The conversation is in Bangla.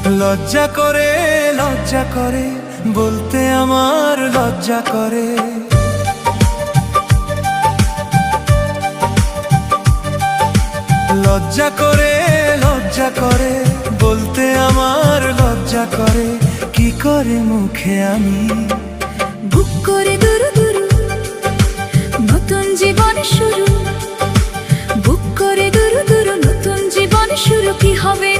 লজ্জা করে বলতে আমার লজ্জা করে। লজ্জা করে বলতে আমার লজ্জা করে। কি করে মুখে আমি বুক করে দুরু দুরু নতুন জীবন শুরু, বুক করে দুরু দুরু নতুন জীবন শুরু। কি হবে